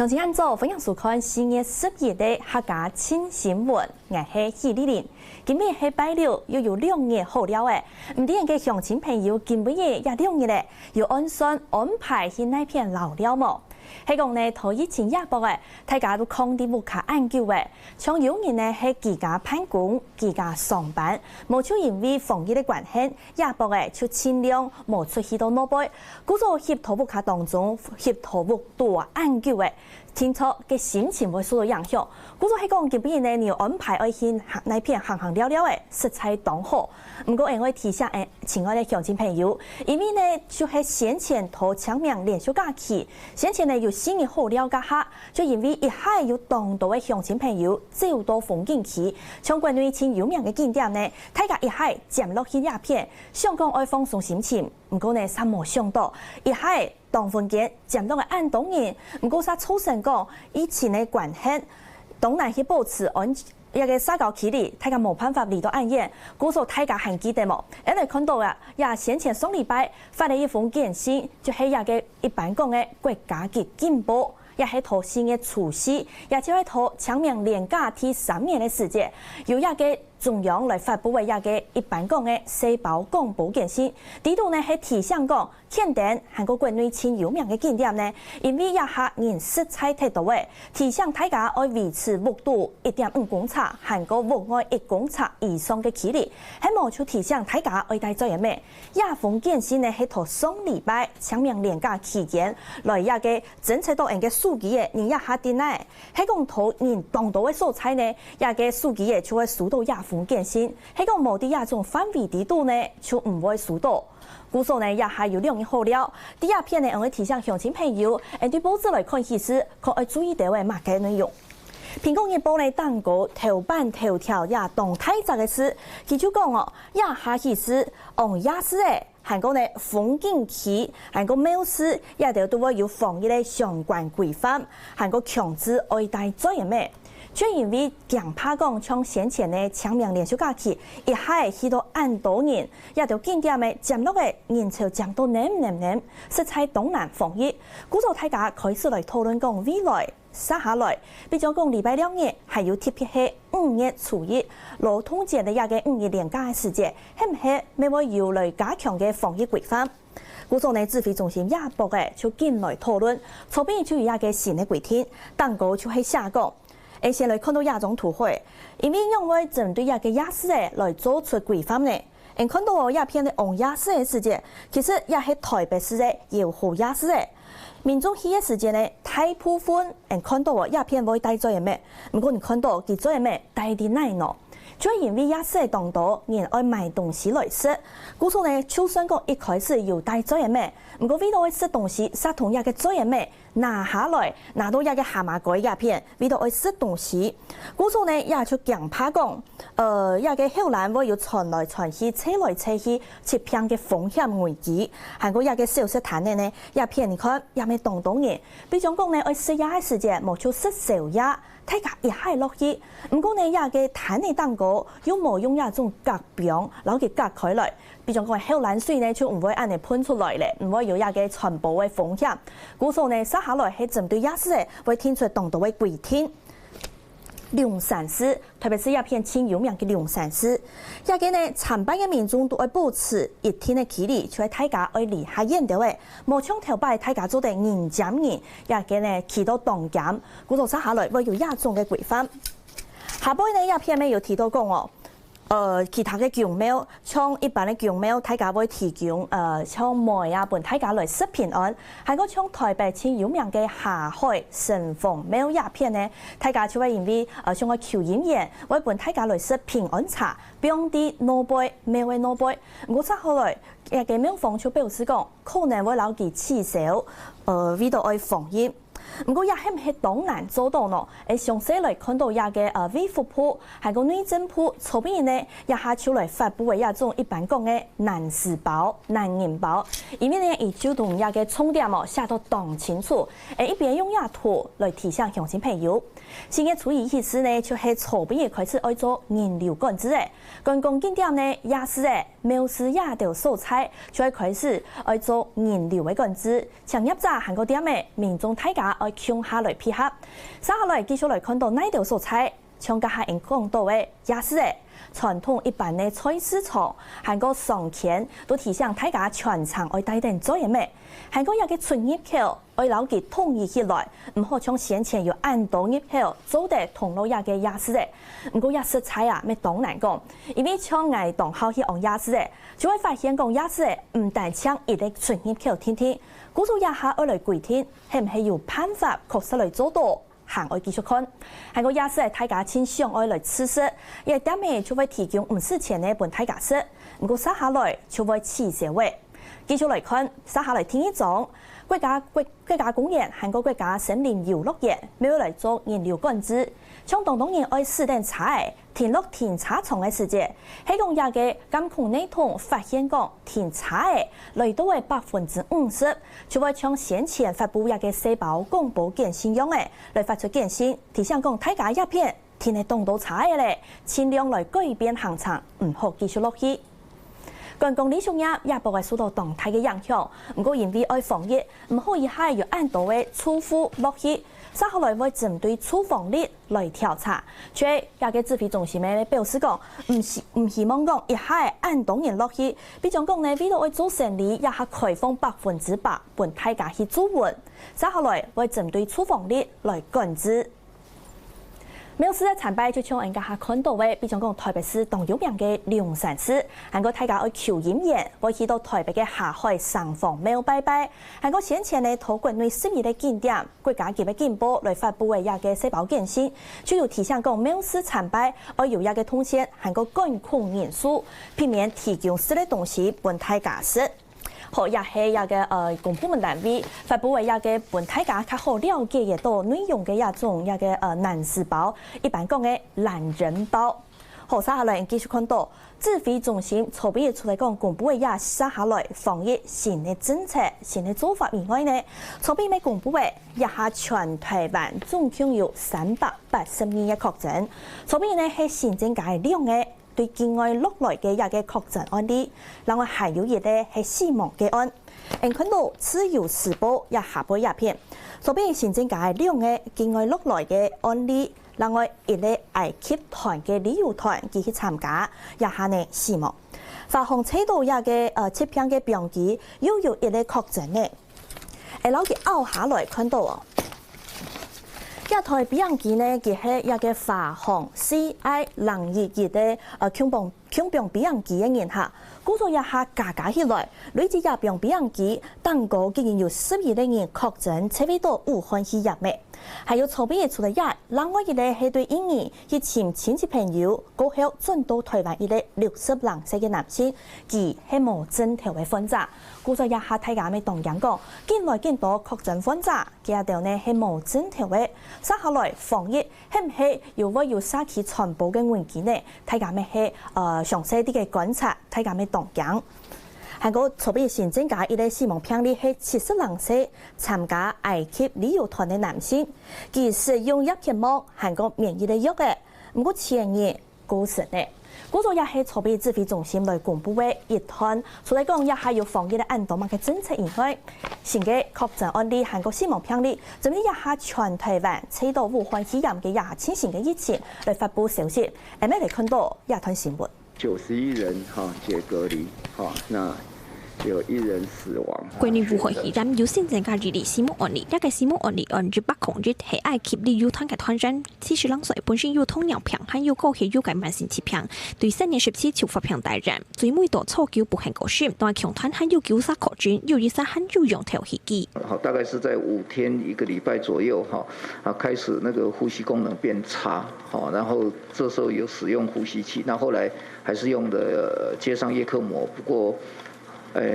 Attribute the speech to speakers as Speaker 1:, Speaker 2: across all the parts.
Speaker 1: 详情按照分享收看4月10日的客家新新闻，我是许丽玲。今日是拜六，又有2日好了诶。唔啲人嘅乡亲朋友今日也2日咧，要按算安排去那片老了么？係講呢，頭疫情廿波誒，大家都抗啲無卡研究誒，像有人呢係自家辦公、自家上班，冇就因為防疫嘅關係，廿波誒就盡量冇出去到那邊，故做協同無卡當中協同無多研究誒，聽錯嘅心情會受到影響。故做係講今邊呢，你要安排愛去那片行了了誒，食材當好。唔過我提醒親愛的鄉親朋友，因為呢就係先前頭搶命連續假期，先前呢有新嘅好了解下，就因為一下有當道嘅鄉親朋友走到風景區，像關於前有名嘅景點呢，大家一下漸落去鴉片，想講愛放鬆心情，唔過呢啥冇想到，一下當風景漸落嘅按當然，唔過啥粗聲講以前嘅關係，當然去保持安。一個社交距離，大家冇辦法嚟到暗夜，故所大家還記得冇？因為看到啊，也先前上禮拜發了一封簡訊，就係一個一般講嘅國家級進步，也係頭先嘅除夕，也就係頭搶命連假第3年嘅時節，由一個中央來發布嘅一個一般講嘅社保廣播簡訊，呢度呢係提醒講，肯定韓國國內前有名嘅景點呢，因為一下人食材太多嘅，提醒大家要維持溫度1.5公尺，韓國戶外1公尺以上嘅距離，喺冇就提醒大家要帶做嘢咩？一封簡訊呢係頭上禮拜搶命連假期間來一個偵測到人嘅數據嘅，人一下點呢？喺講頭人當到嘅素材呢，一個數據嘅就會數到一封簡訊，喺講冇啲一種範圍地度呢，就唔會數到。故所呢也係有2日好了。第2篇呢，我會提醒鄉親朋友，對報紙來看時事，可要注意到嘅乜嘅內容。蘋果日報呢，當個頭版頭條也動態則嘅事，佢就講哦，也下時事，也是誒，韓國呢風景區，韓國廟市也都會有防疫嘅相關規範，韓國強制愛戴遮掩咩？就因為強怕講，像先前呢搶命連續假期，一下去到按多人，也就景點嘅漸落嘅人潮漸到nem，實在當然防疫。故做大家開始來討論講未來接下來，比如講禮拜2日還有特別係5月初一，勞動節嘅一個5日連假嘅時節，係唔係咪會有來加強嘅防疫規範？故做呢指揮中心也報嘅就進來討論，後邊就有一個新嘅規定，當個就係下講。先來看到亞種圖會，因為因為針對一個亞視嘅來做出規範呢，看到我一片的亞視嘅時節，其實也係台北市嘅有好亞視嘅民眾去嘅時節呢，大部分看到我一片會帶做嘢咩？唔過你看到佢做嘢咩帶啲奶酪，就因為亞視嘅當道人愛買東西來食，故所呢就算講一開始有帶做嘢咩，唔過為到愛食東西，殺同一個做嘢咩？拿下來，拿到一個蛤蟆蓋鴉片，為到愛食東西。故所呢也就強怕講，一個後來會有傳來傳去、扯來扯去，切片嘅風險危機。韓國一個小食攤呢，鴉片你看也咪當人，比如講呢愛食嘢嘅時節，冇就食小嘢，大家一下落去。唔過呢一個攤嘅蛋糕，又冇用一種隔餅，攞佢隔開來。比如講後來水呢就唔會按你噴出來咧，唔會有一個傳播嘅風險。故所呢，接下來係針對亞視嘅，會提出當道嘅規定。龍山寺，特別是一片前有名嘅龍山寺，一個呢參拜嘅民眾都會保持一定嘅距離，就係大家愛離下遠啲嘅，冇搶頭擺大家做得人夾人，一個呢去到當減，故所接下來會有一種嘅規範。下邊呢一片呢有提到講哦。其他嘅宮廟，像一般嘅宮廟，大家會提供像梅啊，本大家來食平安。還有像台北前有名嘅下海神鳳廟鴉片呢，大家就會因為像個求姻緣，會本大家來食平安茶，不用啲攞杯，廟嘅攞杯。我查後來，一個廟方就表示講，可能會留佢刺手，為到愛防疫。唔過也係唔係當然做到咯？詳細來看到一個衛福部，係個內政部，後邊呢也下出來發布嘅一種一般講嘅難事包、難人包，因為呢伊就同一個重點哦寫到當清楚，一邊用一圖來提醒鄉親朋友。4月初1日呢，就是筹备开始爱做人流管制诶。公共景点呢，夜市诶，庙市夜钓素菜，就会开始爱做人流的管制。像业者韩国店诶，民众大家爱抢下来配合。接下来继续来看到哪条素菜，像家下因讲到诶夜市诶。传统一般的菜市场，韩国上前都提醒大家全场爱带点做嘢咩？韩国有嘅出入口爱牢记统一起来，唔好像先前有按道入口做得同路亚嘅夜市嘅。不过夜市菜啊，咩当难讲，因为像爱当好去按夜市嘅，就会发现讲夜市嘅唔但抢一个出入口天天，古早夜下爱来跪天，系唔系有办法确实来做到？行愛繼續看，韓國夜市係大家親上愛來吃食，而點咩就會提供唔少錢嘅本大家食，不過接下來就會起社會。繼續來看，接下來聽一種國家公園，韓國國家森林遊樂園沒有來做人流管制，像當人愛試點踩停落停車場嘅時節，喺講也嘅監控系統發現講停車嘅嚟到嘅50%，就會將先前發布也嘅社保公布件信用嘅來發出件信，提醒講大家一片停喺當到車嘅咧，盡量來改變行程，唔好繼續落去。觀光旅遊業也不會受到動態嘅影響，不過因為愛防疫，唔可以係要按到嘅出戶落去。接下來會針對出訪率來調查，卻也個指揮中心嘅表示講，唔希望講一下按當人落去，比如講呢，為了愛做生意，也係開放100%本大家去做運。接下來會針對出訪率來管制。廟市嘅參拜就像人家下看到嘅，比如講台北市當有名嘅龍山寺，韓國大家愛求姻緣，會去到台北嘅下海上房廟拜拜。韓國先前呢，透過內12嘅景點，國家級嘅警報來發布嘅一個社保件信，就有提醒講廟市參拜愛有一個通線，韓國管控人數，避免提供私嘅東西本大家食。好，也係一個公部門單位發布嘅一個本大家較好了解嘅到內容嘅一種一個難事包，一般講嘅懶人包。好，接下來繼續看到指揮中心籌備出來講公布嘅也接下來防疫新嘅政策、新嘅做法以外呢，籌備未公布嘅也下全台灣總共有382嘅確診，籌備呢係新增加量嘅。對境外落來嘅一個確診案例，另外還有一個係死亡嘅案。人看到自由時報也下播一篇，所以新增加兩個境外落來嘅案例，另外一個埃及團嘅旅遊團佢去參加，也下呢死亡。發放車道一個切片嘅標記，又有一個確診嘅，老佢拗下來看到哦。一台比樣機呢，佢係一個華航 CI022嘅空中比樣機嘅人客，估咗一下加起來，累計一邊比樣機，當個竟然有12個人確診，車尾到武漢去入咩？還有籌備出來一，另外一個係對印尼去尋親戚朋友，過後轉到台灣一個60歲嘅男性，佢係無症頭嘅患者，估咗一下大家咪同樣講，見來見到確診患者，佢條呢係無症頭嘅。接下來防疫係唔係又會有沙期傳播嘅環境呢？大家咪係詳細啲嘅觀察，大家咪同樣。韓國籌備新增加一個死亡病例係72歲參加埃及旅遊團嘅男性，佢使用一片膜韓國免疫嘅藥嘅，唔過前日過身嘅。嗰個也係籌備指揮中心來公布嘅一團，除嚟講也係有防疫嘅按道嘅政策以外，新嘅確診案例韓國死亡病例，甚至也係全台灣車到武漢肺炎嘅也係清醒嘅疫情來發布消息，誒咩嚟看到一團新聞。
Speaker 2: 91人解隔離，那有1人死亡。
Speaker 3: 關於武漢肺炎有新增加2例死亡案例，一個死亡案例按住北控日係埃及旅遊團嘅團長，42歲本身有糖尿病，還有高血有個慢性疾病，對3年14超發病大人，最每度抽救不幸過世，但係強團還有9殺確診，有1殺還有用條氣機。
Speaker 2: 好，大概是在5天1個禮拜左右，開始那個呼吸功能變差，然後這時候有使用呼吸器，那後來還是用的接上葉克膜，不過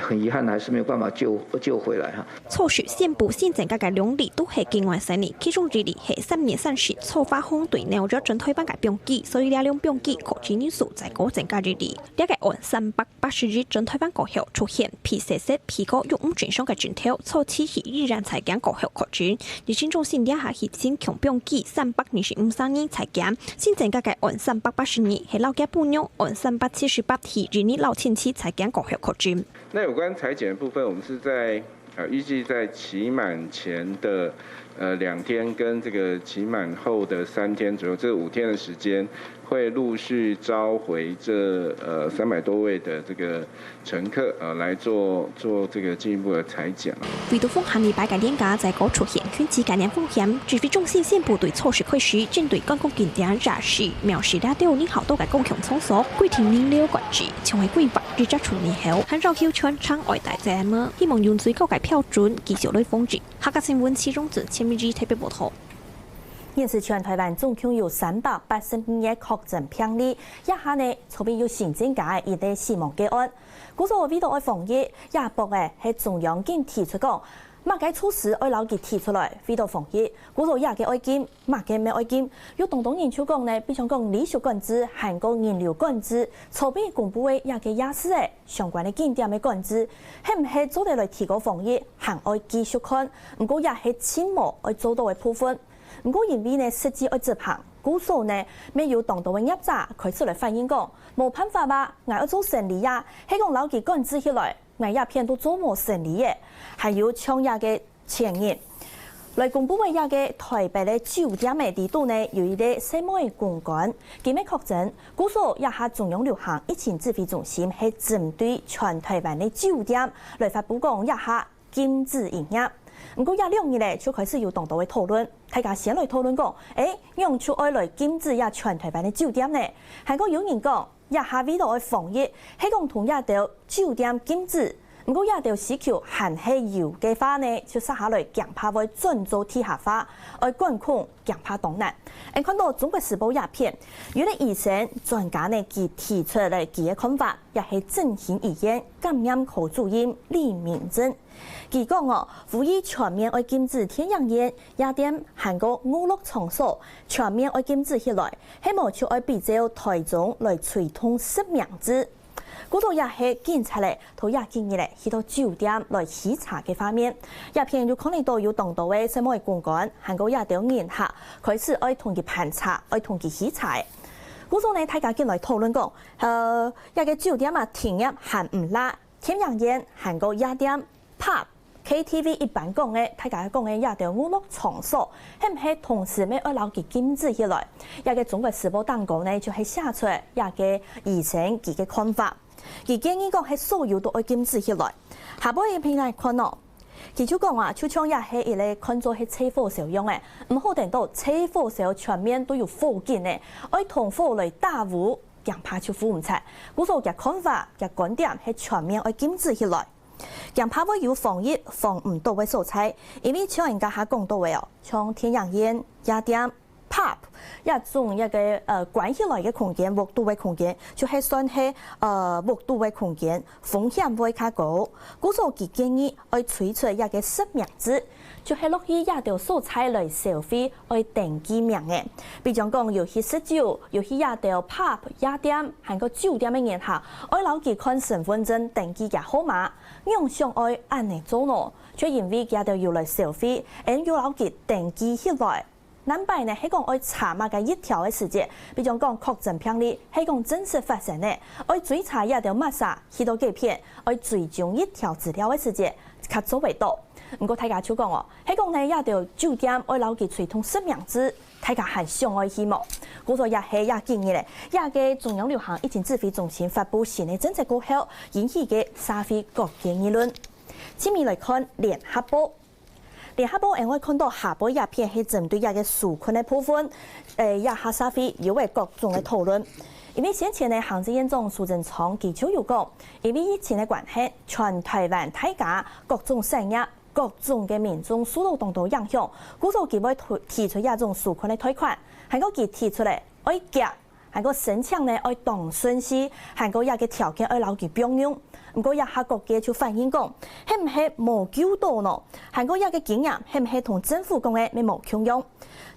Speaker 2: 很遗憾还是没有办法救回来哈。
Speaker 3: 措施宣布现在嘅2例都係境外生例，其中2例係3年30觸發空對鬧咗進退班嘅病機，所以2病機確診人數在嗰增加2例。呢個按380日進退班過後出現皮屑色皮膏肉唔正常嘅症頭，措施係依然才減過後確診。而新中心底下係先強病機325生人才減，先增加嘅按380日係老家半樣，按378係2年老前期才減過後確診。
Speaker 4: 那有關採檢的部分，我們是在預計在期滿前的2天跟這個期滿後的3天左右，這5天的時間，會陸續召回這300多位的這個乘客來做這個進一步的採檢。
Speaker 3: 為到風險禮拜嘅年假在嗰出現圈子概念風險，指揮中心宣布對措施開始，針對公共景點設施、廟市等有好多嘅公共場所，規定人流管制，成為規劃日則處理後，很少要全場外帶節目，希望用最高嘅標準繼續來防治。客家新聞始終自千米特別報道。
Speaker 1: 現時全台灣總共有382嘅確診病例，一下呢，後邊有新增加一例死亡個案。故所為到愛防疫，也博嘅係中央經提出講，乜嘅措施愛留佢提出來，為到防疫。故所也嘅愛檢，乜嘅咩愛檢。有東東研究講呢，比如講理學管制、韓國人流管制，後邊公布嘅也嘅也是嘅相關嘅景點嘅管制，係唔係做得來提高防疫，還愛繼續看。不過也係千無愛做到嘅部分。唔過因為呢實際愛執行，故所呢未有當到嘅業者開始來反映講，冇辦法吧，我要做生意呀，係講老幾管制起來，我也片都做冇生意嘅，還有搶嘢嘅前言。來公布嘅嘢嘅台北嘅酒店嘅地度呢，有一啲細模嘅公關，佢咪確診，故所也係中央流行疫情指揮中心係針對全台灣嘅酒店來發布講，也係禁止營業。唔過2日咧，就開始有當道嘅討論，大家先來討論講，用出愛來禁止也全台灣嘅酒店呢？韓國有人講，也下為到愛防疫，係講同也到酒店禁止，唔過也到需求限係有嘅話呢，就殺下來強怕會轉做地下化，愛管控強怕當難。看到中國時報也片，有啲醫生專家呢，佢提出嚟佢嘅看法，也係振興醫院感染科主任李明珍。佢講呼籲全面愛禁止天陽煙、夜店、韓國娛樂場所全面愛禁止起來，希望就愛比照台中來催通實名制。嗰度也係檢查咧，同也建議咧去到酒店來視察嘅方面，也片要可能到有當道嘅什麼嘅公關，韓國也到研下開始愛同佢盤查，愛同佢視察。嗰種呢，大家進來討論講，一個酒店停業限唔拉，天陽煙、韓國夜店、pub、KTV 一般講嘅，大家講嘅也到娛樂場所，係唔係同時咩愛留佢禁止起來？一個中國時報當講呢，就係寫出嚟一個醫生佢嘅看法。而建議講係所有都愛禁止起來。下波嘅片嚟看咯，佢就講話，就像也係一類看作係車火燒樣嘅，唔好等到車火燒全面都要火警嘅，愛同火來打烏，強怕就火唔出。故所嘅看法嘅觀點係全面愛禁止起來。強怕會有防疫防唔到嘅素材，因為像人家下講到嘅哦，像天陽煙、夜店、pub 一種一個關起來嘅空間、密度嘅空間，就係算係密度嘅空間，風險會較高。故所佢建議愛推出一個實名制，就係落去一條素材來消費，愛登記名嘅。比如講，有去食酒，有去一條 pub 夜店，韓國酒店嘅人客，愛留佢看身份證登記嘅號碼，用上愛按嚟做咯，卻因為一條要來消費，而要留佢登記起來。南北呢係講愛查乜嘅一條嘅事件，比如講確診病例係講真實發生嘅，愛追查一條乜啥去到幾片，愛追蹤一條資料嘅事件，較早為多。唔過大家就講係講呢一條酒店愛留佢催通實名制，大家係相愛希望。故所也係也建議咧，也嘅中央流行疫情指揮中心發布新嘅政策過後，引起嘅社會各界議論。前面來看聯合報。聯合報我看到下部一片係針對一個紓困嘅部分，一下社會有為各種嘅討論。因為先前嘅行政院長蘇貞昌佢就有講，因為疫情嘅關係，全台灣大家各種產業、各種嘅民眾受到當到影響，故所佢會提出一種紓困嘅貸款，係個佢提出嚟愛夾。韓國申請呢愛當順序，韓國也嘅條件愛留佢表揚。不過也下國嘅就反映講，係唔係冇救到呢？韓國也嘅經驗係唔係同政府講嘅冇共用？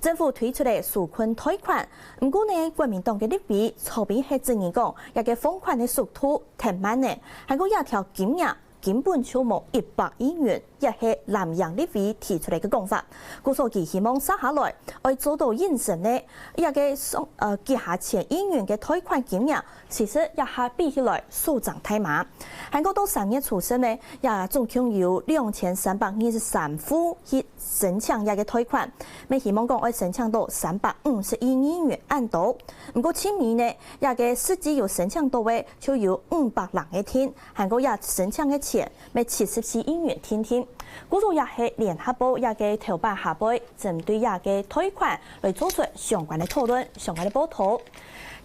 Speaker 1: 政府推出嚟紓困貸款，不過呢國民黨嘅立委曹炳係證言講，也嘅放款嘅速度太慢呢。韓國也條經驗根本就冇100億元，也係南洋立委提出嚟嘅講法。故所以希望接下來愛做到認真呢，也嘅結下1000億元嘅貸款金額，其實也係比起來數漲太碼。韓國到3月初生呢，也總共有2323戶去申請也嘅貸款，咪希望講愛申請到351億元按度。不過前面呢，也嘅實際有申請到嘅就有500人嘅天，韓國也申請嘅錢咪74億元天天。故作也係聯合部也嘅頭版下背，針對也嘅貸款來做出相關嘅討論、相關嘅報道。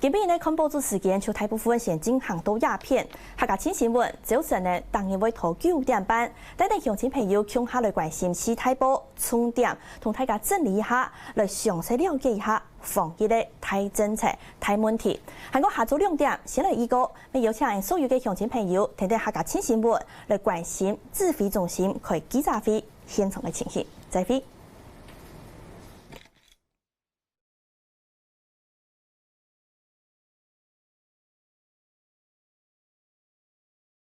Speaker 1: 今邊呢看報紙時間，就大部分先進行到鴉片，客家新聞早晨呢當然會到9點半，帶領鄉親朋友共下來關心西太保重點，同大家整理一下，來詳細了解一下防疫的大政策、大問題。韓國下晝2點先來預告，咪有請所有嘅鄉親朋友聽聽客家新聞來關心指揮中心開記者會現場嘅情形。再會。